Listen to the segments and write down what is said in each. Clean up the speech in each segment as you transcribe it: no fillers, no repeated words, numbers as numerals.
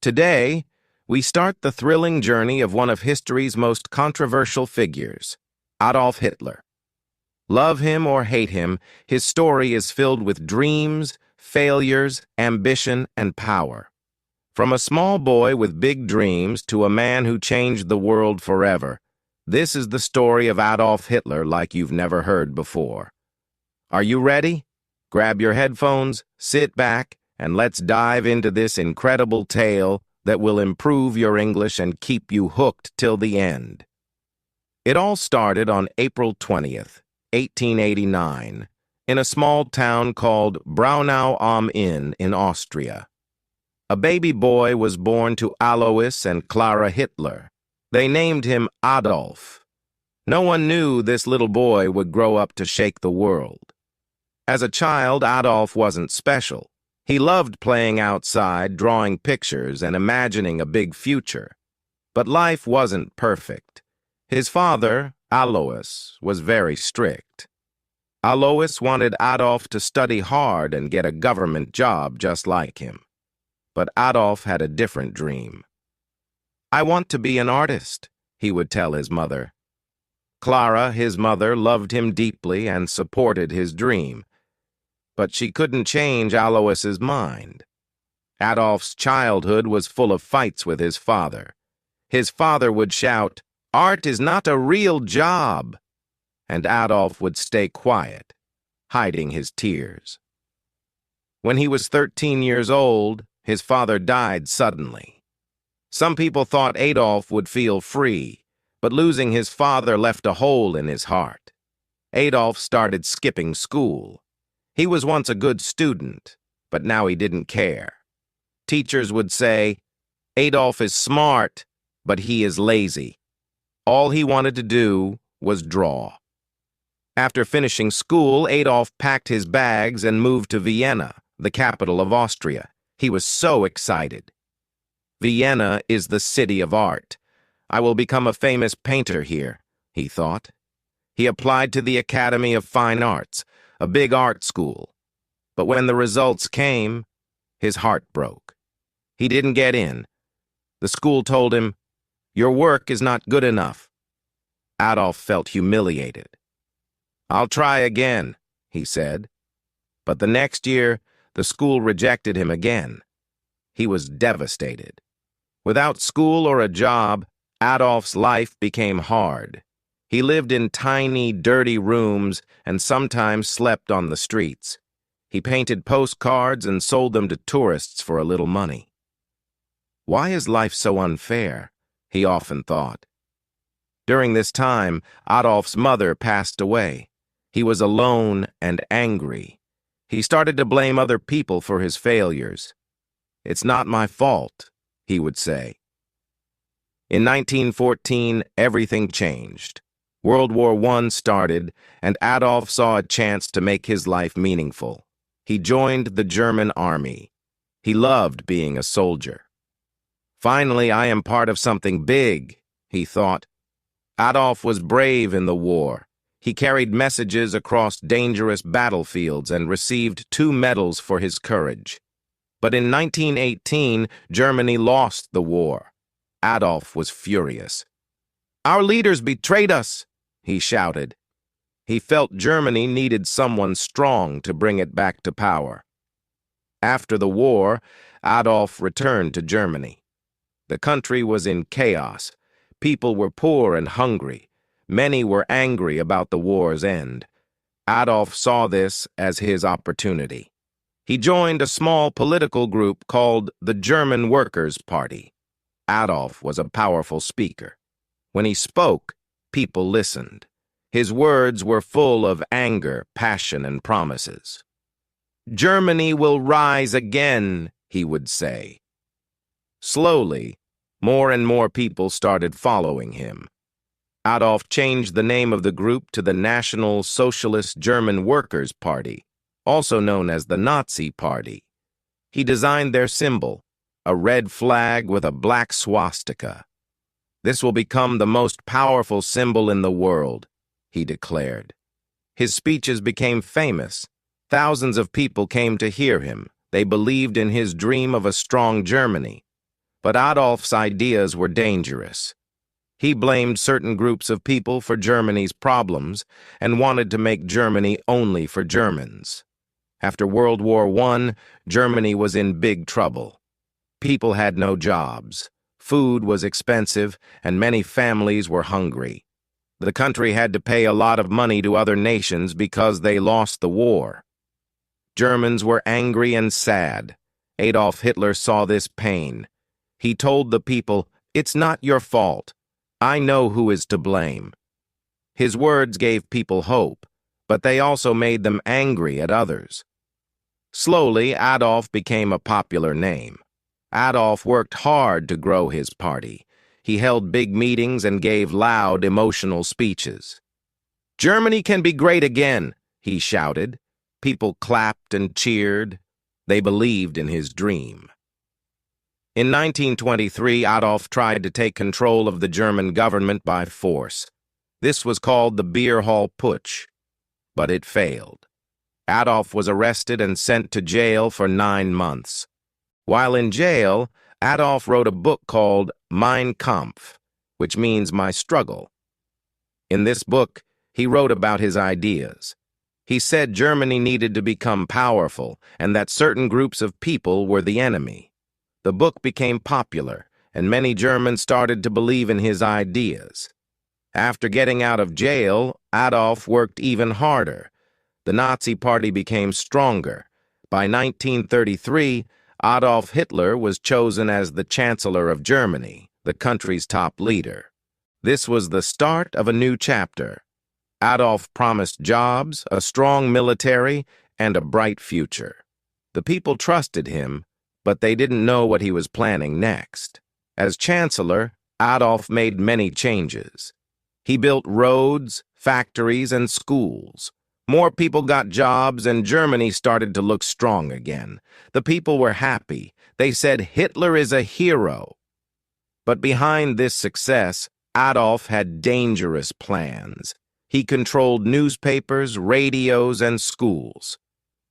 Today, we start the thrilling journey of one of history's most controversial figures, Adolf Hitler. Love him or hate him, his story is filled with dreams, failures, ambition, and power. From a small boy with big dreams to a man who changed the world forever, this is the story of Adolf Hitler like you've never heard before. Are you ready? Grab your headphones, sit back, and let's dive into this incredible tale that will improve your English and keep you hooked till the end. It all started on April 20th, 1889, in a small town called Braunau am Inn in Austria. A baby boy was born to Alois and Clara Hitler. They named him Adolf. No one knew this little boy would grow up to shake the world. As a child, Adolf wasn't special. He loved playing outside, drawing pictures, and imagining a big future. But life wasn't perfect. His father, Alois, was very strict. Alois wanted Adolf to study hard and get a government job just like him. But Adolf had a different dream. "I want to be an artist," he would tell his mother. Clara, his mother, loved him deeply and supported his dream. But she couldn't change Alois's mind. Adolf's childhood was full of fights with his father. His father would shout, "Art is not a real job," and Adolf would stay quiet, hiding his tears. When he was 13 years old, his father died suddenly. Some people thought Adolf would feel free, but losing his father left a hole in his heart. Adolf started skipping school. He was once a good student, but now he didn't care. Teachers would say, "Adolf is smart, but he is lazy." All he wanted to do was draw. After finishing school, Adolf packed his bags and moved to Vienna, the capital of Austria. He was so excited. "Vienna is the city of art. I will become a famous painter here," he thought. He applied to the Academy of Fine Arts, a big art school. But when the results came, his heart broke. He didn't get in. The school told him, "Your work is not good enough." Adolf felt humiliated. "I'll try again," he said. But the next year, the school rejected him again. He was devastated. Without school or a job, Adolf's life became hard. He lived in tiny, dirty rooms and sometimes slept on the streets. He painted postcards and sold them to tourists for a little money. "Why is life so unfair?" he often thought. During this time, Adolf's mother passed away. He was alone and angry. He started to blame other people for his failures. "It's not my fault," he would say. In 1914, everything changed. World War I started, and Adolf saw a chance to make his life meaningful. He joined the German army. He loved being a soldier. "Finally, I am part of something big," he thought. Adolf was brave in the war. He carried messages across dangerous battlefields and received 2 medals for his courage. But in 1918, Germany lost the war. Adolf was furious. "Our leaders betrayed us," he shouted. He felt Germany needed someone strong to bring it back to power. After the war, Adolf returned to Germany. The country was in chaos. People were poor and hungry. Many were angry about the war's end. Adolf saw this as his opportunity. He joined a small political group called the German Workers' Party. Adolf was a powerful speaker. When he spoke, people listened. His words were full of anger, passion, and promises. "Germany will rise again," he would say. Slowly, more and more people started following him. Adolf changed the name of the group to the National Socialist German Workers' Party, also known as the Nazi Party. He designed their symbol, a red flag with a black swastika. "This will become the most powerful symbol in the world," he declared. His speeches became famous. Thousands of people came to hear him. They believed in his dream of a strong Germany. But Adolf's ideas were dangerous. He blamed certain groups of people for Germany's problems and wanted to make Germany only for Germans. After World War I, Germany was in big trouble. People had no jobs. Food was expensive, and many families were hungry. The country had to pay a lot of money to other nations because they lost the war. Germans were angry and sad. Adolf Hitler saw this pain. He told the people, "It's not your fault. I know who is to blame." His words gave people hope, but they also made them angry at others. Slowly, Adolf became a popular name. Adolf worked hard to grow his party. He held big meetings and gave loud, emotional speeches. "Germany can be great again," he shouted. People clapped and cheered. They believed in his dream. In 1923, Adolf tried to take control of the German government by force. This was called the Beer Hall Putsch, but it failed. Adolf was arrested and sent to jail for 9 months. While in jail, Adolf wrote a book called Mein Kampf, which means My Struggle. In this book, he wrote about his ideas. He said Germany needed to become powerful and that certain groups of people were the enemy. The book became popular, and many Germans started to believe in his ideas. After getting out of jail, Adolf worked even harder. The Nazi Party became stronger. By 1933, Adolf Hitler was chosen as the Chancellor of Germany, the country's top leader. This was the start of a new chapter. Adolf promised jobs, a strong military, and a bright future. The people trusted him, but they didn't know what he was planning next. As Chancellor, Adolf made many changes. He built roads, factories, and schools. More people got jobs, and Germany started to look strong again. The people were happy. They said Hitler is a hero. But behind this success, Adolf had dangerous plans. He controlled newspapers, radios, and schools.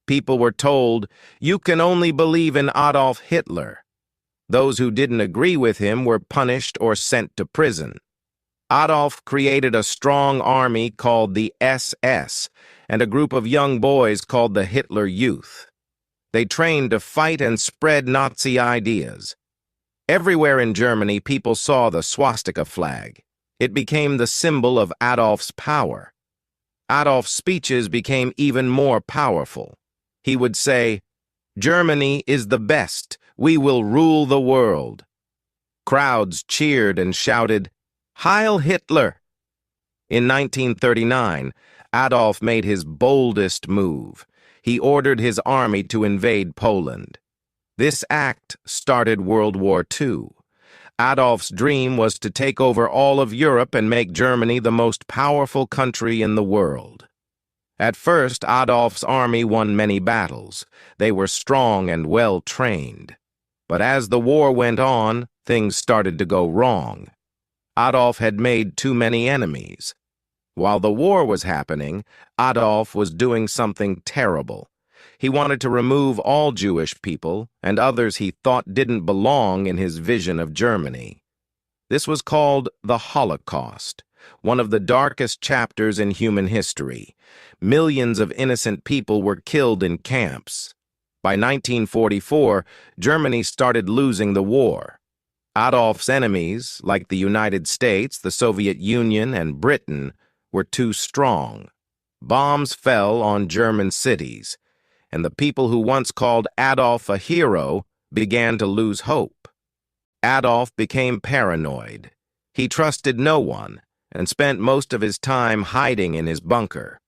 People were told, "You can only believe in Adolf Hitler." Those who didn't agree with him were punished or sent to prison. Adolf created a strong army called the SS and a group of young boys called the Hitler Youth. They trained to fight and spread Nazi ideas. Everywhere in Germany, people saw the swastika flag. It became the symbol of Adolf's power. Adolf's speeches became even more powerful. He would say, "Germany is the best. We will rule the world." Crowds cheered and shouted, "Heil Hitler!" In 1939, Adolf made his boldest move. He ordered his army to invade Poland. This act started World War II. Adolf's dream was to take over all of Europe and make Germany the most powerful country in the world. At first, Adolf's army won many battles. They were strong and well-trained. But as the war went on, things started to go wrong. Adolf had made too many enemies. While the war was happening, Adolf was doing something terrible. He wanted to remove all Jewish people and others he thought didn't belong in his vision of Germany. This was called the Holocaust, one of the darkest chapters in human history. Millions of innocent people were killed in camps. By 1944, Germany started losing the war. Adolf's enemies, like the United States, the Soviet Union, and Britain, were too strong. Bombs fell on German cities, and the people who once called Adolf a hero began to lose hope. Adolf became paranoid. He trusted no one and spent most of his time hiding in his bunker.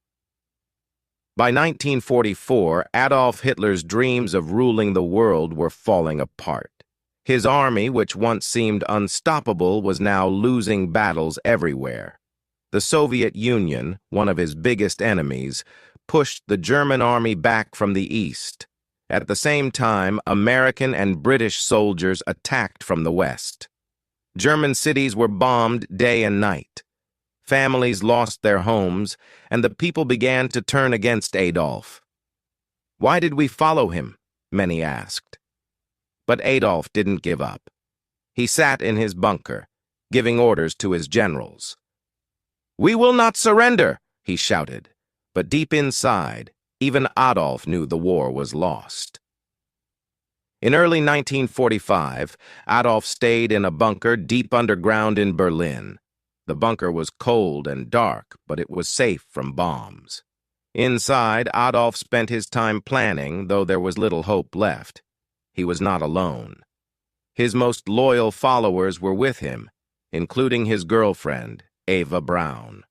By 1944, Adolf Hitler's dreams of ruling the world were falling apart. His army, which once seemed unstoppable, was now losing battles everywhere. The Soviet Union, one of his biggest enemies, pushed the German army back from the east. At the same time, American and British soldiers attacked from the west. German cities were bombed day and night. Families lost their homes, and the people began to turn against Adolf. Why did we follow him? Many asked. But Adolf didn't give up. He sat in his bunker, giving orders to his generals. "We will not surrender," he shouted, but deep inside, even Adolf knew the war was lost. In early 1945, Adolf stayed in a bunker deep underground in Berlin. The bunker was cold and dark, but it was safe from bombs. Inside, Adolf spent his time planning, though there was little hope left. He was not alone. His most loyal followers were with him, including his girlfriend, Eva Braun.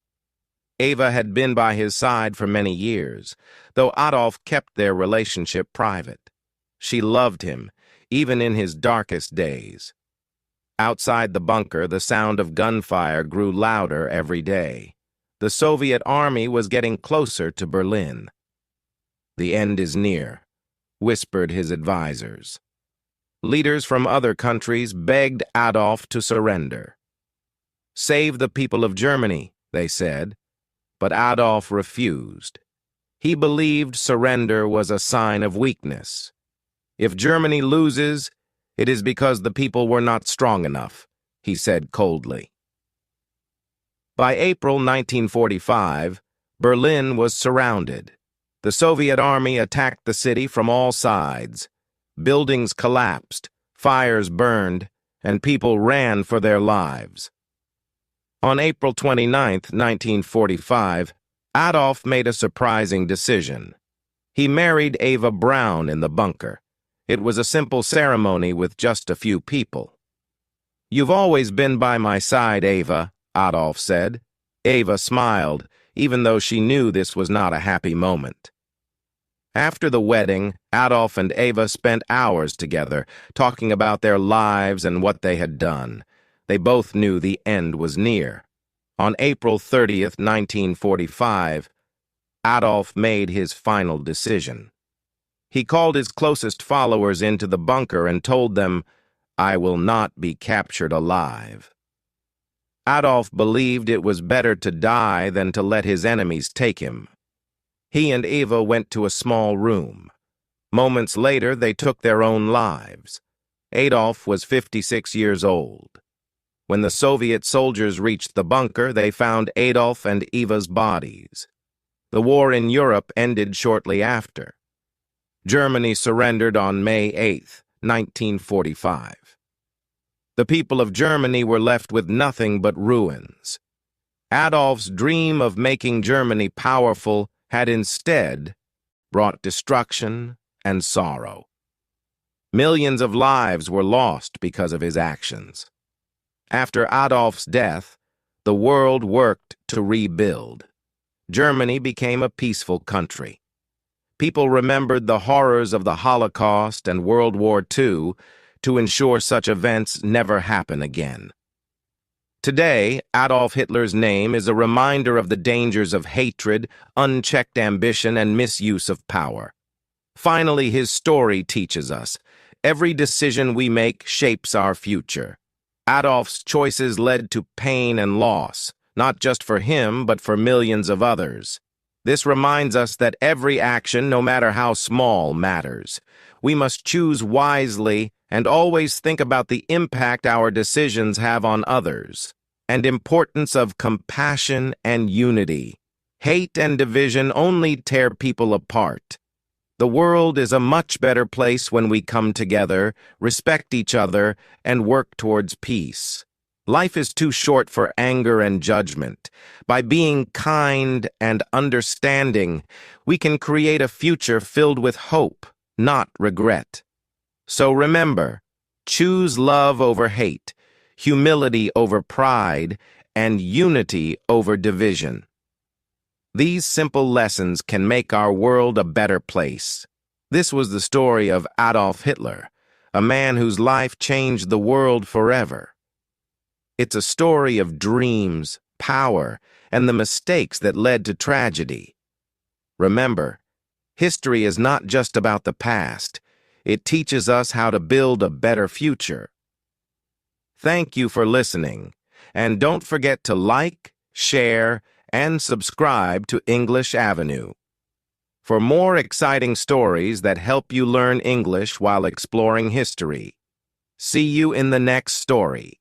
Eva had been by his side for many years, though Adolf kept their relationship private. She loved him, even in his darkest days. Outside the bunker, the sound of gunfire grew louder every day. The Soviet army was getting closer to Berlin. "The end is near," whispered his advisors. Leaders from other countries begged Adolf to surrender. "Save the people of Germany," they said, but Adolf refused. He believed surrender was a sign of weakness. "If Germany loses, it is because the people were not strong enough," he said coldly. By April 1945, Berlin was surrounded. The Soviet army attacked the city from all sides. Buildings collapsed, fires burned, and people ran for their lives. On April 29, 1945, Adolf made a surprising decision. He married Eva Braun in the bunker. It was a simple ceremony with just a few people. "You've always been by my side, Eva," Adolf said. Eva smiled, even though she knew this was not a happy moment. After the wedding, Adolf and Eva spent hours together, talking about their lives and what they had done. They both knew the end was near. On April 30th, 1945, Adolf made his final decision. He called his closest followers into the bunker and told them, "I will not be captured alive." Adolf believed it was better to die than to let his enemies take him. He and Eva went to a small room. Moments later, they took their own lives. Adolf was 56 years old. When the Soviet soldiers reached the bunker, they found Adolf and Eva's bodies. The war in Europe ended shortly after. Germany surrendered on May 8, 1945. The people of Germany were left with nothing but ruins. Adolf's dream of making Germany powerful had instead brought destruction and sorrow. Millions of lives were lost because of his actions. After Adolf's death, the world worked to rebuild. Germany became a peaceful country. People remembered the horrors of the Holocaust and World War II to ensure such events never happen again. Today, Adolf Hitler's name is a reminder of the dangers of hatred, unchecked ambition, and misuse of power. Finally, his story teaches us, every decision we make shapes our future. Adolf's choices led to pain and loss, not just for him, but for millions of others. This reminds us that every action, no matter how small, matters. We must choose wisely and always think about the impact our decisions have on others, and importance of compassion and unity. Hate and division only tear people apart. The world is a much better place when we come together, respect each other, and work towards peace. Life is too short for anger and judgment. By being kind and understanding, we can create a future filled with hope, not regret. So remember, choose love over hate, humility over pride, and unity over division. These simple lessons can make our world a better place. This was the story of Adolf Hitler, a man whose life changed the world forever. It's a story of dreams, power, and the mistakes that led to tragedy. Remember, history is not just about the past. It teaches us how to build a better future. Thank you for listening, and don't forget to like, share, and subscribe to English Avenue. For more exciting stories that help you learn English while exploring history, See you in the next story.